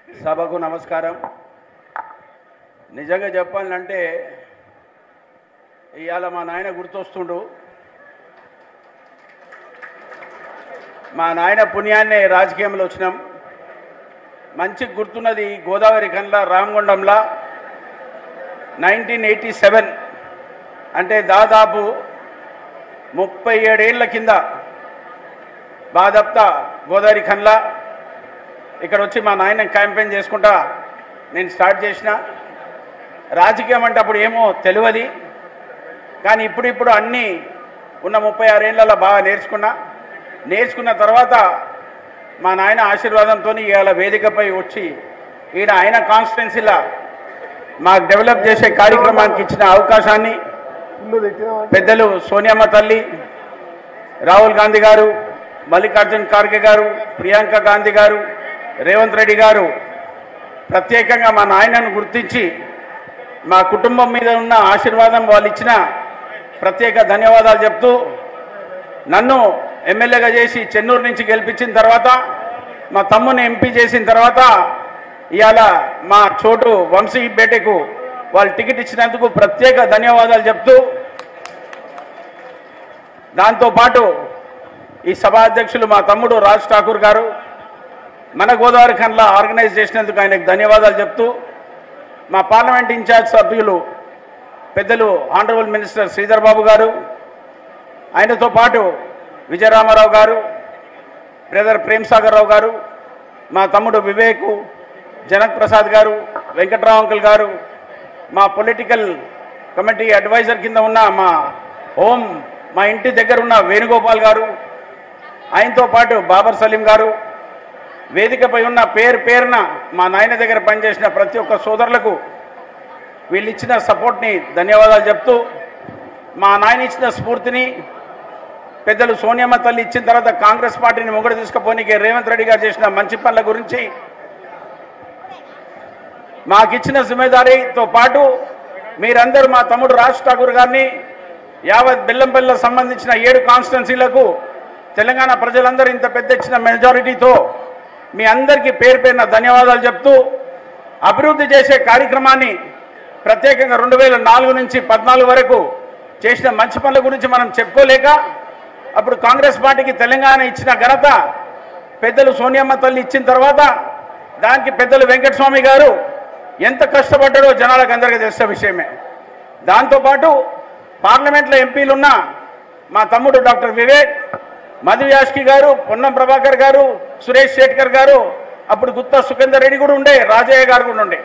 సభకు నమస్కారం. నిజంగా చెప్పాలంటే ఇవాళ మా నాయన గుర్తొస్తుండు. మా నాయన పుణ్యాన్నే రాజకీయంలో వచ్చినాం. మంచి గుర్తున్నది గోదావరి కన్లా రామగుండంలా 1987 అంటే దాదాపు 37 ఏళ్ల కింద బాదప్తా గోదావరి కన్లా ఇక్కడ వచ్చి మా నాయన క్యాంపెయిన్ చేసుకుంటా నేను స్టార్ట్ చేసిన. రాజకీయం అంటే అప్పుడు ఏమో తెలియదు, కానీ ఇప్పుడు అన్నీ ఉన్న 36 ఏళ్ళలో బాగా నేర్చుకున్న తర్వాత మా నాయన ఆశీర్వాదంతో ఇవాళ వేదికపై వచ్చి ఈయన ఆయన కాన్స్టిట్యున్సీలా మాకు డెవలప్ చేసే కార్యక్రమానికి ఇచ్చిన అవకాశాన్ని పెద్దలు సోనియమ్మ తల్లి, రాహుల్ గాంధీ గారు, మల్లికార్జున్ ఖార్గే గారు, ప్రియాంక గాంధీ గారు, రేవంత్ రెడ్డి గారు ప్రత్యేకంగా మా నాయనను గుర్తించి మా కుటుంబం మీద ఉన్న ఆశీర్వాదం వాళ్ళు ఇచ్చిన ప్రత్యేక ధన్యవాదాలు చెప్తూ, నన్ను ఎమ్మెల్యేగా చేసి చెన్నూరు నుంచి గెలిపించిన తర్వాత మా తమ్ముని ఎంపీ చేసిన తర్వాత ఇవాళ మా చోటు వంశీ బేటకు వాళ్ళు టికెట్ ఇచ్చినందుకు ప్రత్యేక ధన్యవాదాలు చెప్తూ, దాంతోపాటు ఈ సభాధ్యక్షులు మా తమ్ముడు రాజ్ ఠాకూర్ గారు మన గోదావరి ఖన్లా ఆర్గనైజ్ చేసినందుకు ఆయనకు ధన్యవాదాలు చెప్తూ, మా పార్లమెంట్ ఇన్ఛార్జ్ సభ్యులు పెద్దలు ఆనరబుల్ మినిస్టర్ శ్రీధర్ బాబు గారు, ఆయనతో పాటు విజయరామారావు గారు, బ్రదర్ ప్రేమ్ సాగర్ రావు గారు, మా తమ్ముడు వివేకు, జనక్ ప్రసాద్ గారు, వెంకట్రావు అంకుల్ గారు, మా పొలిటికల్ కమిటీ అడ్వైజర్ కింద ఉన్న మా ఇంటి దగ్గర ఉన్న వేణుగోపాల్ గారు, ఆయనతో పాటు బాబర్ సలీం గారు, వేదికపై ఉన్న పేరున మా నాయన దగ్గర పనిచేసిన ప్రతి ఒక్క సోదరులకు వీళ్ళు ఇచ్చిన సపోర్ట్ని ధన్యవాదాలు చెప్తూ, మా నాయన ఇచ్చిన స్ఫూర్తిని పెద్దలు సోనియమ్మ తల్లి ఇచ్చిన తర్వాత కాంగ్రెస్ పార్టీని మొగుడు తీసుకుపోనీకి రేవంత్ రెడ్డి గారు చేసిన మంచి పనుల గురించి, మాకిచ్చిన జిమ్మేదారీతో పాటు మీరందరూ మా తమ్ముడు రాజ్ ఠాకూర్ గారిని యావత్ బెల్లంపల్లికి సంబంధించిన 7 కాన్స్టిట్యున్సీలకు తెలంగాణ ప్రజలందరూ ఇంత పెద్ద ఇచ్చిన మెజారిటీతో మీ అందరికీ పేరున ధన్యవాదాలు చెప్తూ, అభివృద్ధి చేసే కార్యక్రమాన్ని ప్రత్యేకంగా 2004 నుంచి 14 వరకు చేసిన మంచి పనుల గురించి మనం చెప్పుకోలేక, అప్పుడు కాంగ్రెస్ పార్టీకి తెలంగాణ ఇచ్చిన ఘనత పెద్దలు సోనియమ్మ తల్లి ఇచ్చిన తర్వాత దానికి పెద్దలు వెంకటస్వామి గారు ఎంత కష్టపడ్డారో జనాలకు అందరికీ తెలిసిన విషయమే. దాంతోపాటు పార్లమెంట్లో ఎంపీలున్న మా తమ్ముడు డాక్టర్ వివేక్, మధు యాష్కి గారు, పొన్నం ప్రభాకర్ గారు, సురేష్ శేట్కర్ గారు, అప్పుడు గుత్తా సుఖేందర్ రెడ్డి కూడా ఉండే, రాజయ్య గారు కూడా ఉండే,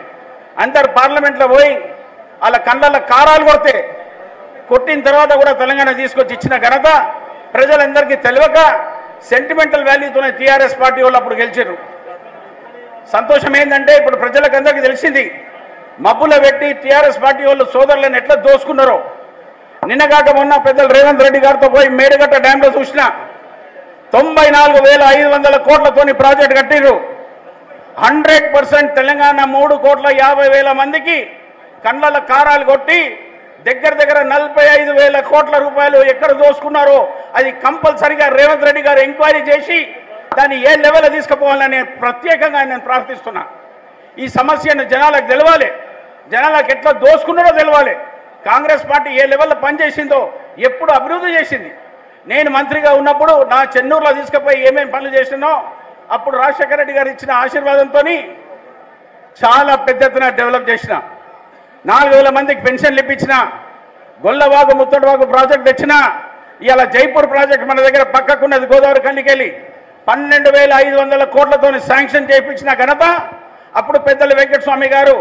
అందరు పార్లమెంట్లో పోయి వాళ్ళ కళ్ళ కారాలు కొట్టిన తర్వాత కూడా తెలంగాణ తీసుకొచ్చి ఇచ్చిన ఘనత ప్రజలందరికీ తెలియక సెంటిమెంటల్ వాల్యూతోనే టీఆర్ఎస్ పార్టీ వాళ్ళు అప్పుడు గెలిచారు. సంతోషం ఏంటంటే ఇప్పుడు ప్రజలకు అందరికీ తెలిసింది మబ్బులో పెట్టి టీఆర్ఎస్ పార్టీ వాళ్ళు సోదరులను ఎట్లా దోసుకున్నారో. నిన్నగాక మొన్న పెద్దలు రేవంత్ రెడ్డి గారితో పోయి మేడిగట్ట డ్యాంలో చూసిన 94,500 కోట్లతోని ప్రాజెక్ట్ కట్టిరు. 100% తెలంగాణ 3,50,000 మందికి కళ్ళ కారాలు కొట్టి దగ్గర 45,000 కోట్ల రూపాయలు ఎక్కడ దోసుకున్నారో అది కంపల్సరిగా రేవంత్ రెడ్డి గారు ఎంక్వైరీ చేసి దాన్ని ఏ లెవెల్ తీసుకుపోవాలని ప్రత్యేకంగా నేను ప్రార్థిస్తున్నా. ఈ సమస్యను జనాలకు తెలవాలి, జనాలకు ఎట్లా దోసుకున్నారో తెలవాలి. కాంగ్రెస్ పార్టీ ఏ లెవెల్లో పనిచేసిందో, ఎప్పుడు అభివృద్ధి చేసింది. నేను మంత్రిగా ఉన్నప్పుడు నా చెన్నూరులో తీసుకుపోయి ఏమేమి పనులు చేసినో అప్పుడు రాజశేఖర రెడ్డి గారు ఇచ్చిన ఆశీర్వాదంతో చాలా పెద్ద ఎత్తున డెవలప్ చేసిన. 4,000 మందికి పెన్షన్లు ఇప్పించిన, గొల్లవాగు ముత్తడివాగు ప్రాజెక్ట్ తెచ్చిన, ఇవాళ జైపూర్ ప్రాజెక్ట్ మన దగ్గర పక్కకున్నది గోదావరి కల్లికెళ్ళి 12,500 కోట్లతో శాంక్షన్ చేయించిన ఘనత అప్పుడు పెద్దలు వెంకటస్వామి గారు.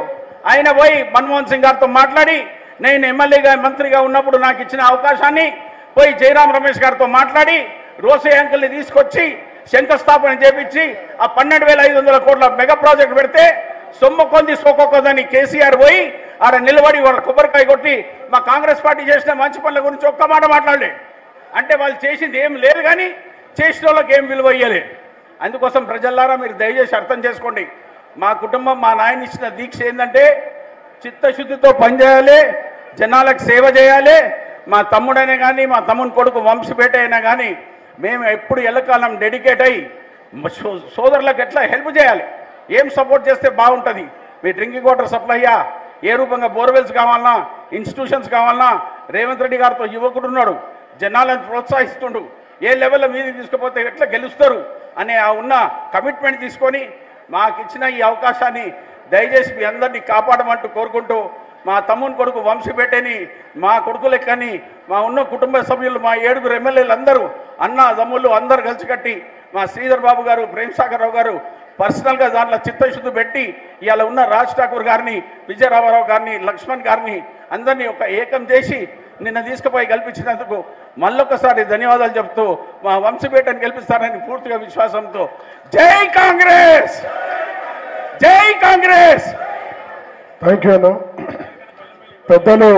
ఆయన పోయి మన్మోహన్ సింగ్ గారితో మాట్లాడి నేను ఎమ్మెల్యేగా మంత్రిగా ఉన్నప్పుడు నాకు ఇచ్చిన అవకాశాన్ని పోయి జయరాం రమేష్ గారితో మాట్లాడి రోసే అంకుల్ని తీసుకొచ్చి శంకుస్థాపన చేపించి ఆ 12,500 కోట్ల మెగా ప్రాజెక్ట్ పెడితే సొమ్ము కొంది సోకొద్దని కేసీఆర్ పోయి ఆడ నిలబడి వాళ్ళ కొబ్బరికాయ కొట్టి మా కాంగ్రెస్ పార్టీ చేసిన మంచి పనుల గురించి ఒక్క మాట మాట్లాడలే. అంటే వాళ్ళు చేసింది ఏం లేదు, కానీ చేసిన వాళ్ళకి ఏం విలువ ఇయ్యలే. అందుకోసం ప్రజలారా మీరు దయచేసి అర్థం చేసుకోండి. మా కుటుంబం మా నాయన ఇచ్చిన దీక్ష ఏంటంటే చిత్తశుద్ధితో పనిచేయాలి, జనాలకు సేవ చేయాలి. మా తమ్ముడైనా కానీ మా తమ్ముని కొడుకు వంశీపేట అయినా కానీ మేము ఎప్పుడు ఎల్లకాలం డెడికేట్ అయ్యి సోదరులకు ఎట్లా హెల్ప్ చేయాలి, ఏం సపోర్ట్ చేస్తే బాగుంటుంది? మీ డ్రింకింగ్ వాటర్ సప్లైయా, ఏ రూపంగా బోర్వెల్స్ కావాలన్నా, ఇన్స్టిట్యూషన్స్ కావాలన్నా, రేవంత్ రెడ్డి గారితో యువకుడు ఉన్నాడు, జనాలను ప్రోత్సహిస్తుండు, ఏ లెవెల్లో మీది తీసుకుపోతే ఎట్లా గెలుస్తారు అనే ఆ ఉన్న కమిట్మెంట్ తీసుకొని మాకు ఇచ్చిన ఈ అవకాశాన్ని దయచేసి మీ అందరినీ కాపాడమంటూ కోరుకుంటూ, మా తమ్ముని కొడుకు వంశీపేటని మా కొడుకు లెక్కని మా ఉన్న కుటుంబ సభ్యులు మా 7 ఎమ్మెల్యేలు అందరూ అన్న తమ్ముళ్ళు అందరూ కలిసి కట్టి మా శ్రీధర్ బాబు గారు, ప్రేమ్సాగర్ రావు గారు పర్సనల్గా దాంట్లో చిత్తశుద్ధి పెట్టి ఇవాళ ఉన్న రాజ్ ఠాకూర్ గారిని, విజయరామారావు గారిని, లక్ష్మణ్ గారిని అందరినీ ఒక ఏకం చేసి నిన్న తీసుకుపోయి గెలిపించినందుకు మళ్ళొకసారి ధన్యవాదాలు చెప్తూ మా వంశీపేటని గెలిపిస్తారని పూర్తిగా విశ్వాసంతో జై కాంగ్రెస్, జై కాంగ్రెస్. థ్యాంక్ యూ అన్న. పెద్దలు